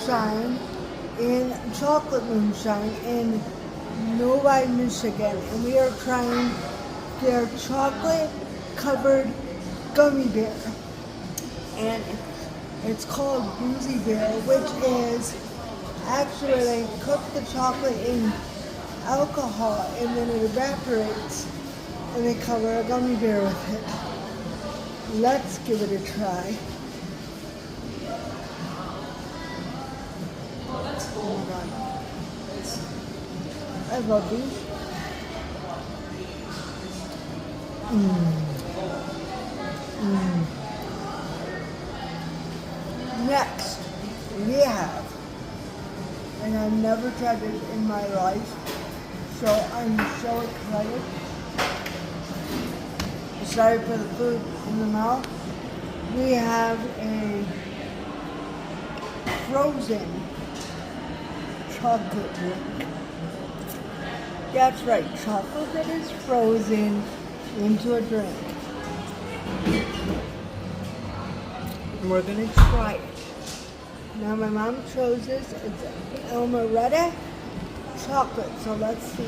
moonshine chocolate moonshine in Novi, Michigan, and we are trying their chocolate covered gummy bear, and it's called Boozy Bear, which is actually they cook the chocolate in alcohol and then it evaporates and they cover a gummy bear with it. Let's give it a try. Oh, that's cool. Oh my god. I love these. Next, we have, and I've never tried this in my life, so I'm so excited. Sorry for the food in the mouth. We have a frozen chocolate drink. That's right, chocolate that is frozen into a drink. And we're gonna try it. Now my mom chose this. It's Elmeretta chocolate, so let's see.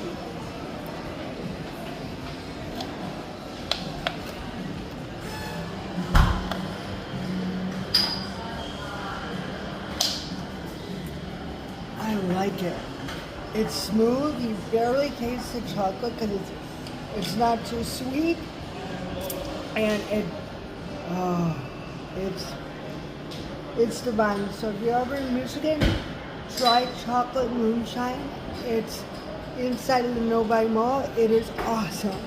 I like it. It's smooth. You barely taste the chocolate because it's not too sweet, and it's divine. So if you're ever in Michigan, try chocolate moonshine. It's inside of the Novi Mall. It is awesome.